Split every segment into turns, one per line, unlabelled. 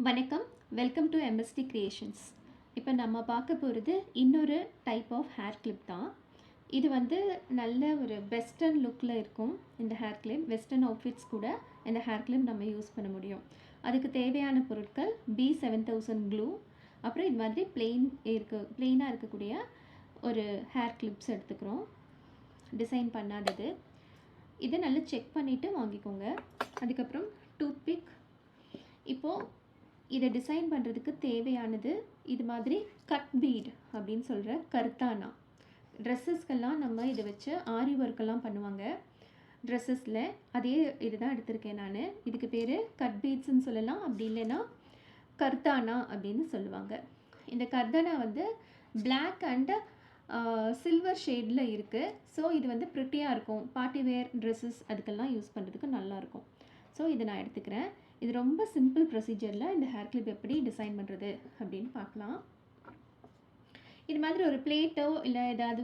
வணக்கம். Welcome to MST creations. இப்போ நம்ம பார்க்க போகிறது இன்னொரு டைப் ஆஃப் ஹேர் கிளிப் தான். இது வந்து நல்ல ஒரு வெஸ்டர்ன் லுக்கில் இருக்கும். இந்த ஹேர் கிளிப் வெஸ்டர்ன் அவுட்ஃபிட்ஸ் கூட இந்த ஹேர் கிளிப் நம்ம யூஸ் பண்ண முடியும். அதுக்கு தேவையான பொருட்கள் B7000 க்ளூ, அப்புறம் இது மாதிரி பிளெயினாக இருக்கக்கூடிய ஒரு ஹேர் கிளிப்ஸ் எடுத்துக்கிறோம். டிசைன் பண்ணாதது. இதை நல்லா செக் பண்ணிவிட்டு வாங்கிக்கோங்க. அதுக்கப்புறம் டூத்பிக். இப்போது இதை டிசைன் பண்ணுறதுக்கு தேவையானது இது மாதிரி கட் பீட் அப்படின்னு சொல்கிற கர்தானா. ட்ரெஸ்ஸஸ்க்கெல்லாம் நம்ம இதை வச்சு ஆரி ஒர்க்கெல்லாம் பண்ணுவாங்க ட்ரெஸ்ஸஸில். அதே இது தான் எடுத்திருக்கேன் நான். இதுக்கு பேர் கட் பீட்ஸ்ன்னு சொல்லலாம், அப்படி இல்லைன்னா கர்தானா அப்படின்னு சொல்லுவாங்க. இந்த கர்தானா வந்து பிளாக் அண்ட் சில்வர் ஷேடில் இருக்குது. ஸோ இது வந்து ப்ரிட்டியாக இருக்கும். பார்ட்டி வேர் ட்ரெஸ்ஸஸ் அதுக்கெல்லாம் யூஸ் பண்ணுறதுக்கு நல்லாயிருக்கும். ஸோ இதை நான் எடுத்துக்கிறேன். இது ரொம்ப சிம்பிள் ப்ரொசீஜரில் இந்த ஹேர் கிளிப் எப்படி டிசைன் பண்ணுறது அப்படின்னு பார்க்கலாம். இது மாதிரி ஒரு பிளேட்டோ இல்லை ஏதாவது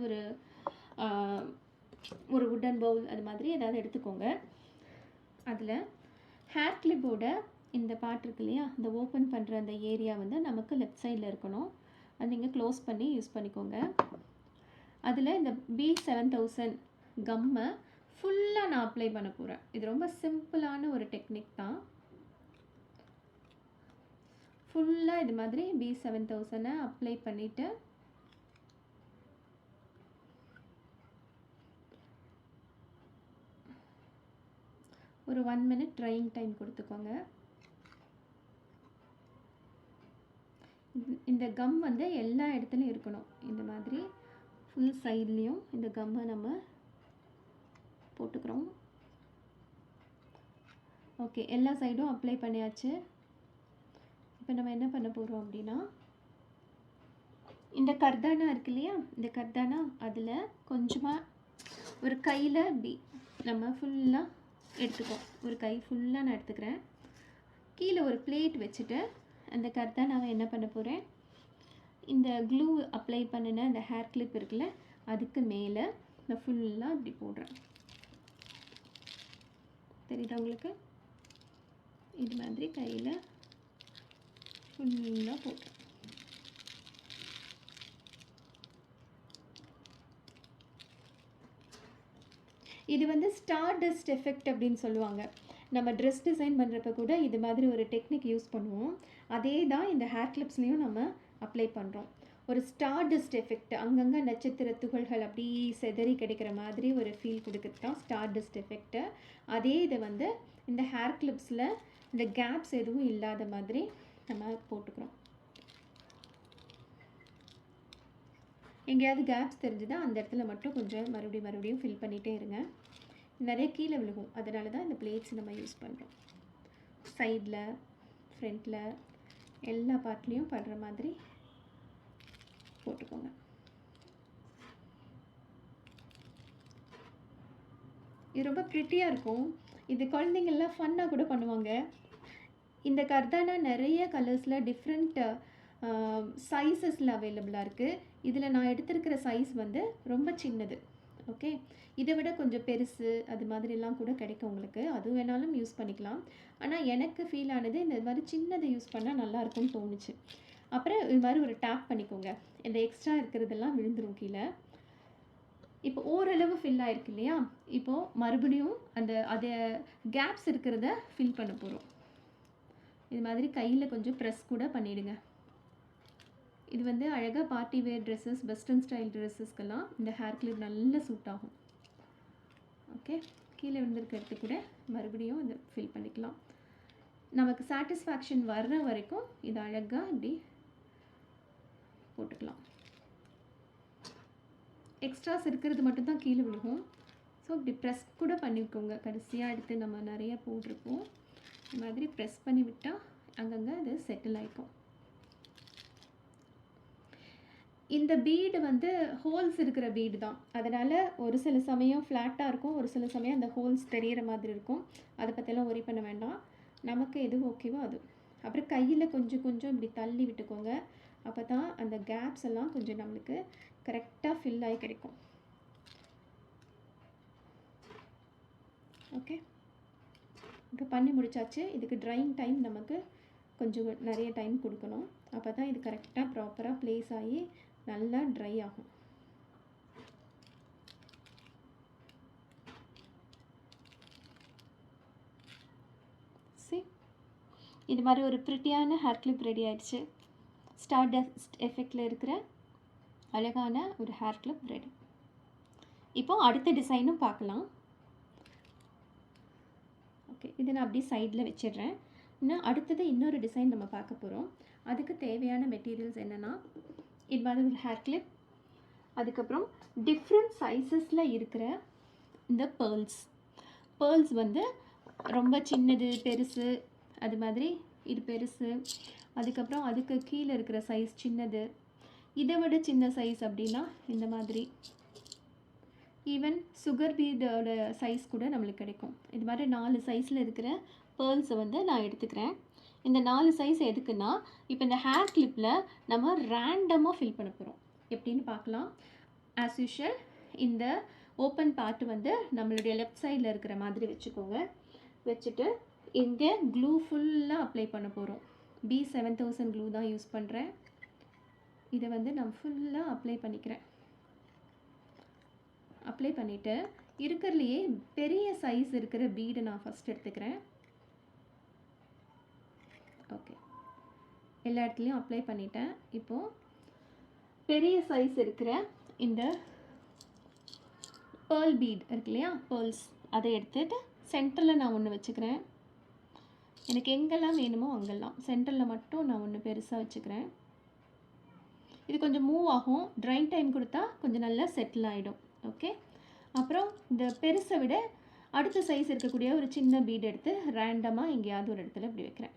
ஒரு வுட்டன் பவுல் அது மாதிரி ஏதாவது எடுத்துக்கோங்க. அதில் ஹேர் கிளிப்போட இந்த பார்ட் இருக்கு இல்லையா, இந்த ஓப்பன் பண்ணுற அந்த ஏரியா வந்து நமக்கு லெஃப்ட் சைடில் இருக்கணும். அது நீங்கள் க்ளோஸ் பண்ணி யூஸ் பண்ணிக்கோங்க. அதில் இந்த B7000 கம்மை ஃபுல்லாக நான் அப்ளை பண்ண போகிறேன். இது ரொம்ப சிம்பிளான ஒரு டெக்னிக் தான். ஃபுல்லாக இது மாதிரி B7000 அப்ளை பண்ணிவிட்டு ஒரு 1 minute ட்ரையிங் டைம் கொடுத்துக்கோங்க. இந்த கம் வந்து எல்லா இடத்துலையும் இருக்கணும். இந்த மாதிரி ஃபுல் சைட்லேயும் இந்த கம்மை நம்ம போட்டுக்கிறோம். ஓகே, எல்லா சைடும் அப்ளை பண்ணியாச்சு. இப்போ நம்ம என்ன பண்ண போகிறோம் அப்படின்னா, இந்த கர்தானா இருக்கு இல்லையா, இந்த கர்தானா அதில் கொஞ்சமாக ஒரு கையில் நம்ம ஃபுல்லாக எடுத்துக்கோம். ஒரு கை ஃபுல்லாக நான் எடுத்துக்கிறேன். கீழே ஒரு பிளேட் வச்சுட்டு அந்த கர்தானாவை என்ன பண்ண போகிறேன், இந்த க்ளூ அப்ளை பண்ணின அந்த ஹேர் கிளிப் இருக்குல்ல அதுக்கு மேலே நான் ஃபுல்லாக இப்படி போடுறேன். தெரியுதா உங்களுக்கு? இது மாதிரி கையில் ஃபுல்லாக போட்டுறேன். இது வந்து ஸ்டார் டஸ்ட் எஃபெக்ட் அப்படின்னு சொல்லுவாங்க. நம்ம ட்ரெஸ் டிசைன் பண்ணுறப்ப கூட இது மாதிரி ஒரு டெக்னிக் யூஸ் பண்ணுவோம். அதே தான் இந்த ஹேர் கிளிப்ஸ்லேயும் நம்ம அப்ளை பண்ணுறோம். ஒரு ஸ்டார் டஸ்ட் எஃபெக்ட், அங்கங்கே நட்சத்திர துகள்கள் அப்படி செதறி கிடைக்கிற மாதிரி ஒரு ஃபீல் கொடுக்குறது தான் ஸ்டார் டஸ்ட் எஃபெக்ட்டு. அதே இதை வந்து இந்த ஹேர் கிளிப்ஸில் இந்த கேப்ஸ் எதுவும் இல்லாத மாதிரி நம்ம போட்டுக்கிறோம். எங்கேயாவது கேப்ஸ் தெரிஞ்சுதா அந்த இடத்துல மட்டும் கொஞ்சம் மறுபடியும் ஃபில் பண்ணிகிட்டே இருங்க. நிறைய கீழே விழுகும், அதனால தான் இந்த பிளேட்ஸ் நம்ம யூஸ் பண்ணுறோம். சைடில், ஃப்ரண்ட்டில் எல்லா பார்ட்லேயும் படுற மாதிரி போட்டுக்கோங்க. இது ரொம்ப ப்ரிட்டியாக இருக்கும். இது குழந்தைங்கள்லாம் ஃபன்னாக கூட பண்ணுவாங்க. இந்த கர்தானா நிறைய கலர்ஸில் டிஃப்ரெண்ட் சைஸஸில் அவைலபிளாக இருக்குது. இதில் நான் எடுத்திருக்கிற சைஸ் வந்து ரொம்ப சின்னது. ஓகே, இதை விட கொஞ்சம் பெருசு அது மாதிரிலாம் கூட கிடைக்கும் உங்களுக்கு. அது வேணாலும் யூஸ் பண்ணிக்கலாம். ஆனால் எனக்கு ஃபீல் ஆனது இந்த மாதிரி சின்னதை யூஸ் பண்ணால் நல்லாயிருக்கும்னு தோணுச்சு. அப்புறம் இது மாதிரி ஒரு டேப் பண்ணிக்கோங்க. இந்த எக்ஸ்ட்ரா இருக்கிறதெல்லாம் விழுந்துடும் கீழே. இப்போ ஓரளவு ஃபில் ஆகிருக்கு இல்லையா, இப்போது மறுபடியும் அதை கேப்ஸ் இருக்கிறத ஃபில் பண்ண போகிறோம். இது மாதிரி கையில் கொஞ்சம் ப்ரெஸ் கூட பண்ணிவிடுங்க. இது வந்து அழகாக party wear dresses, western style ட்ரெஸ்ஸஸ்க்கெல்லாம் இந்த ஹேர் கிளிப் நல்லா சூட் ஆகும். ஓகே, கீழே விழுந்திருக்கிறது கூட மறுபடியும் இதை ஃபில் பண்ணிக்கலாம். நமக்கு சாட்டிஸ்ஃபேக்ஷன் வர்ற வரைக்கும் இது அழகாக இப்படி போட்டுக்கலாம். எக்ஸ்ட்ராஸ் இருக்கிறது மட்டும்தான் கீழே விழுகும். ஸோ இப்படி ப்ரெஸ் கூட பண்ணிக்கோங்க. கடைசியாக எடுத்து நம்ம நிறைய போட்டிருப்போம். இந்த மாதிரி ப்ரெஸ் பண்ணி விட்டால் அங்கங்கே அது செட்டில் ஆகிக்கும். இந்த பீடு வந்து ஹோல்ஸ் இருக்கிற பீடு தான். அதனால் ஒரு சில சமயம் ஃப்ளாட்டாக இருக்கும், ஒரு சில சமயம் அந்த ஹோல்ஸ் தெரிகிற மாதிரி இருக்கும். அதை பற்றியெல்லாம் ஒரி பண்ண வேண்டாம். நமக்கு எது ஓகேவோ அது. அப்புறம் கையில் கொஞ்சம் இப்படி தள்ளி விட்டுக்கோங்க. அப்போ தான் அந்த கேப்ஸ் எல்லாம் கொஞ்சம் நம்மளுக்கு கரெக்டாக ஃபில் ஆகி கிடைக்கும். ஓகே, இப்போ பண்ணி முடிச்சாச்சு. இதுக்கு ட்ரையிங் டைம் நமக்கு கொஞ்சம் நிறைய டைம் கொடுக்கணும். அப்போ தான் இது கரெக்டாக ப்ராப்பராக ப்ளேஸ் ஆகி நல்லா ட்ரை ஆகும். சரி, இது மாதிரி ஒரு ப்ரிட்டியான ஹேர் கிளிப் ரெடி ஆயிடுச்சு. ஸ்டார் டஸ்ட் எஃபெக்டில் இருக்கிற அழகான ஒரு ஹேர் கிளிப் ரெடி. இப்போது அடுத்த டிசைனும் பார்க்கலாம். ஓகே, இதை நான் அப்படியே சைடில் வச்சிடுறேன். இன்னும் அடுத்தது இன்னொரு டிசைன் நம்ம பார்க்க போகிறோம். அதுக்கு தேவையான மெட்டீரியல்ஸ் என்னென்னா, இது மாதிரி ஒரு ஹேர் கிளிப், அதுக்கப்புறம் டிஃப்ரெண்ட் சைஸஸில் இருக்கிற இந்த பேர்ல்ஸ் வந்து ரொம்ப சின்னது, பெருசு, அது மாதிரி இது பெருசு, அதுக்கப்புறம் அதுக்கு கீழே இருக்கிற சைஸ் சின்னது, இதை விட சின்ன சைஸ் அப்படின்னா இந்த மாதிரி, ஈவன் சுகர் பீடோட சைஸ் கூட நம்மளுக்கு கிடைக்கும். இது மாதிரி 4 சைஸில் இருக்கிற பேர்ல்ஸை வந்து நான் எடுத்துக்கிறேன். இந்த 4 சைஸ் எதுக்குன்னா, இப்போ இந்த ஹேர் கிளிப்பில் நம்ம ரேண்டமாக ஃபில் பண்ண போகிறோம். எப்படின்னு பார்க்கலாம். ஆஸ் யூஷுவல் இந்த ஓப்பன் பார்ட் வந்து நம்மளுடைய லெஃப்ட் சைடில் இருக்கிற மாதிரி வச்சுக்கோங்க. வச்சுட்டு இங்கே க்ளூ ஃபுல்லாக அப்ளை பண்ண போகிறோம். B7000 க்ளூ தான் யூஸ் பண்ணுறேன். இதை வந்து நான் ஃபுல்லாக அப்ளை பண்ணிக்கிறேன். அப்ளை பண்ணிவிட்டு இருக்கிறதுலையே பெரிய சைஸ் இருக்கிற பீடை நான் ஃபஸ்ட் எடுத்துக்கிறேன். ஓகே, எல்லா இடத்துலையும் அப்ளை பண்ணிட்டேன். இப்போது பெரிய சைஸ் இருக்கிற இந்த பேர்ல் பீட் இருக்கு இல்லையா, பேர்ல்ஸ், அதை எடுத்துகிட்டு சென்டரில் நான் ஒன்று வச்சுக்கிறேன். எனக்கு எங்கெல்லாம் வேணுமோ அங்கெல்லாம் சென்டரில் மட்டும் நான் ஒன்று பெருசாக வச்சுக்கிறேன். இது கொஞ்சம் மூவ் ஆகும். ட்ரை டைம் கொடுத்தா கொஞ்சம் நல்லா செட்டில் ஆகிடும். ஓகே, அப்புறம் இந்த பெருசை விட அடுத்த சைஸ் இருக்கக்கூடிய ஒரு சின்ன பீட் எடுத்து ரேண்டமாக எங்கேயாவது ஒரு இடத்துல இப்படி வைக்கிறேன்.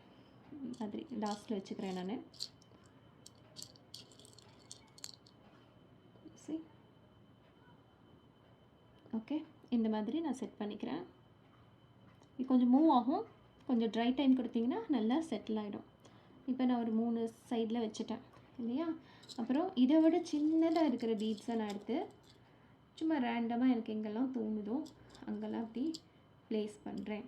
மாதிரி லாஸ்ட்டில் வச்சுக்கிறேன் நான். ஓகே, இந்த மாதிரி நான் செட் பண்ணிக்கிறேன். இது கொஞ்சம் மூவ் ஆகும். கொஞ்சம் ட்ரை டைம் கொடுத்தீங்கன்னா நல்லா செட்டில் ஆகிடும். இப்போ நான் ஒரு 3 சைடில் வச்சுட்டேன் இல்லையா. அப்புறம் இதை விட சின்னதாக இருக்கிற பீட்ஸை நான் எடுத்து சும்மா ரேண்டமாக எனக்கு எங்கெல்லாம் தோணுதோ அங்கெல்லாம் அப்படி ப்ளேஸ் பண்ணுறேன்.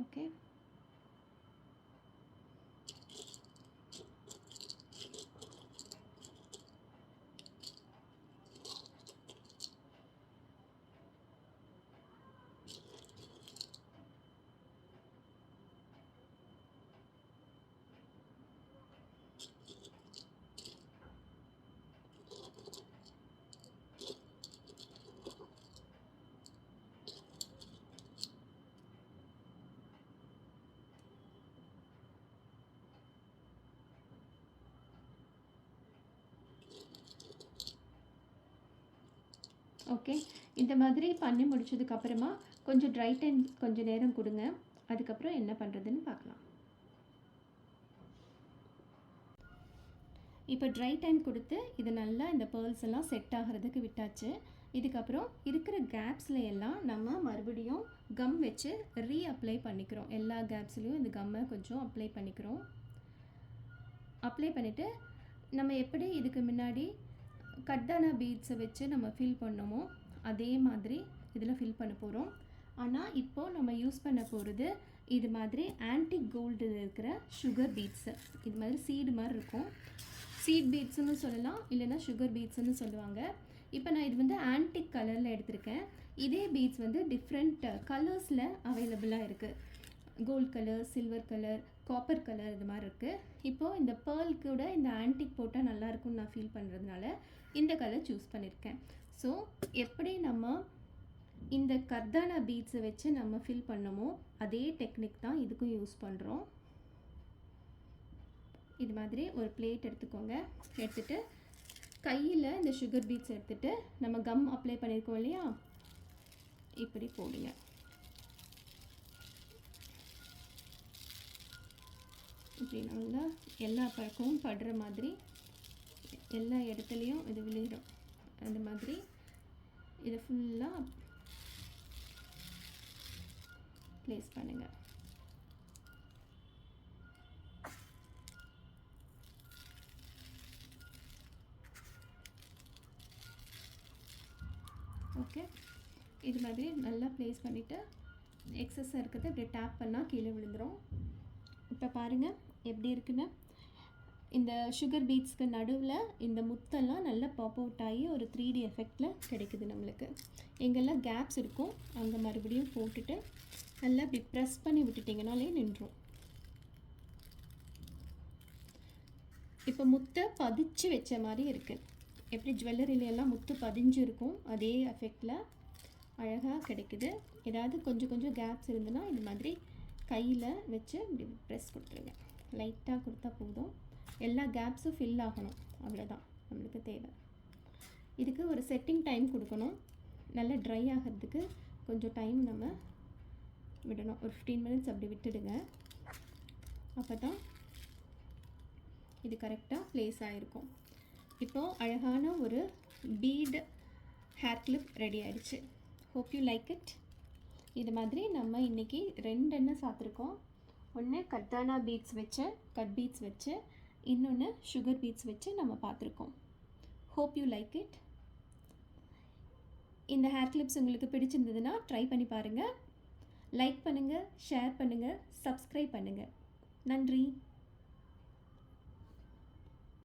ஓகே, ஓகே, இந்த மாதிரி பண்ணி முடிச்சதுக்கப்புறமா கொஞ்சம் ட்ரை டைம் கொஞ்சம் நேரம் கொடுங்க. அதுக்கப்புறம் என்ன பண்ணுறதுன்னு பார்க்கலாம். இப்போ ட்ரை டைம் கொடுத்து இது நல்லா இந்த பேர்ல்ஸ் எல்லாம் செட் ஆகிறதுக்கு விட்டாச்சு. இதுக்கப்புறம் இருக்கிற கேப்ஸில் எல்லாம் நம்ம மறுபடியும் கம் வச்சு அப்ளை பண்ணிக்கிறோம். எல்லா கேப்ஸ்லேயும் இந்த கம்மை கொஞ்சம் அப்ளை பண்ணிக்கிறோம். அப்ளை பண்ணிவிட்டு நம்ம எப்படி இதுக்கு முன்னாடி கர்தானா பீட்ஸை வச்சு நம்ம ஃபில் பண்ணோமோ அதே மாதிரி இதில் ஃபில் பண்ண போகிறோம். ஆனால் இப்போது நம்ம யூஸ் பண்ண போகிறது இது மாதிரி ஆன்டிக் கோல்டில் இருக்கிற சுகர் பீட்ஸு. இது மாதிரி சீடு மாதிரி இருக்கும். சீட் பீட்ஸுன்னு சொல்லலாம், இல்லைன்னா சுகர் பீட்ஸுன்னு சொல்லுவாங்க. இப்போ நான் இது வந்து ஆன்டிக் கலரில் எடுத்திருக்கேன். இதே பீட்ஸ் வந்து டிஃப்ரெண்ட் கலர்ஸில் அவைலபிளாக இருக்குது. Gold colour, silver colour, copper colour, இது மாதிரி இருக்குது. இப்போது இந்த பேர்ல் கூட இந்த ஆன்டிக் போட்டால் நல்லாயிருக்கும்னு நான் ஃபீல் பண்ணுறதுனால இந்த கலர் சூஸ் பண்ணியிருக்கேன். ஸோ எப்படி நம்ம இந்த கர்தானா பீட்ஸை வச்சு நம்ம ஃபில் பண்ணமோ அதே டெக்னிக் தான் இதுக்கும் யூஸ் பண்ணுறோம். இது மாதிரி ஒரு பிளேட் எடுத்துக்கோங்க. எடுத்துகிட்டு கையில் இந்த சுகர் பீட்ஸ் எடுத்துகிட்டு நம்ம கம் அப்ளை பண்ணியிருக்கோம் இல்லையா, இப்படி போடுங்க. இப்படி நல்லா எல்லா பழக்கமும் படுற மாதிரி எல்லா இடத்துலையும் இது விழுகிடும். அந்த மாதிரி இதை ஃபுல்லாக ப்ளேஸ் பண்ணுங்கள். ஓகே, இது மாதிரி நல்லா ப்ளேஸ் பண்ணிவிட்டு எக்ஸஸாக இருக்கிறத இப்படி டேப் பண்ணால் கீழே விழுந்துடும். இப்போ பாருங்கள் எப்படி இருக்குன்னு. இந்த சுகர் பீட்ஸ்க்கு நடுவில் இந்த முத்தெல்லாம் நல்லா பாப் அவுட் ஆகி ஒரு 3D எஃபெக்டில் கிடைக்குது நம்மளுக்கு. எங்கெல்லாம் கேப்ஸ் இருக்கும் அங்கே மறுபடியும் போட்டுட்டு நல்லா இப்படி ப்ரெஸ் பண்ணி விட்டுட்டிங்கனாலே நின்றும். இப்போ முத்தை பதிச்சு வச்ச மாதிரி இருக்குது. எப்படி ஜுவல்லரிலையெல்லாம் முத்து பதிஞ்சு இருக்கும் அதே எஃபெக்டில் அழகாக கிடைக்குது. ஏதாவது கொஞ்சம் கொஞ்சம் கேப்ஸ் இருந்ததுன்னா இது மாதிரி கையில் வச்சு இப்படி ப்ரெஸ் கொடுத்துருங்க. லைட்டாக கொடுத்தா போதும். எல்லா கேப்ஸும் ஃபில் ஆகணும், அவ்வளோதான் நம்மளுக்கு தேவை. இதுக்கு ஒரு செட்டிங் டைம் கொடுக்கணும். நல்லா ட்ரை ஆகிறதுக்கு கொஞ்சம் டைம் நம்ம விடணும். ஒரு 15 மினிட்ஸ் அப்படி விட்டுடுங்க. அப்போ தான் இது கரெக்டாக ப்ளேஸ் ஆகிருக்கும். இப்போது அழகான ஒரு பீட் ஹேர் கிளிப் ரெடி ஆகிடுச்சு. Hope you like it. இது மாதிரி நம்ம இன்றைக்கி 2 எண்ணெய் சாப்பிட்ருக்கோம். ஒன்று கட்டானா பீட்ஸ் வச்சு, கட் பீட்ஸ் வச்சு, இன்னொன்று சுகர் பீட்ஸ் வச்சு நம்ம பார்த்துருக்கோம். Hope you like it. இந்த ஹேர் கிளிப்ஸ் உங்களுக்கு பிடிச்சிருந்ததுன்னா ட்ரை பண்ணி பாருங்கள். லைக் பண்ணுங்கள், ஷேர் பண்ணுங்கள், சப்ஸ்கிரைப் பண்ணுங்கள். நன்றி.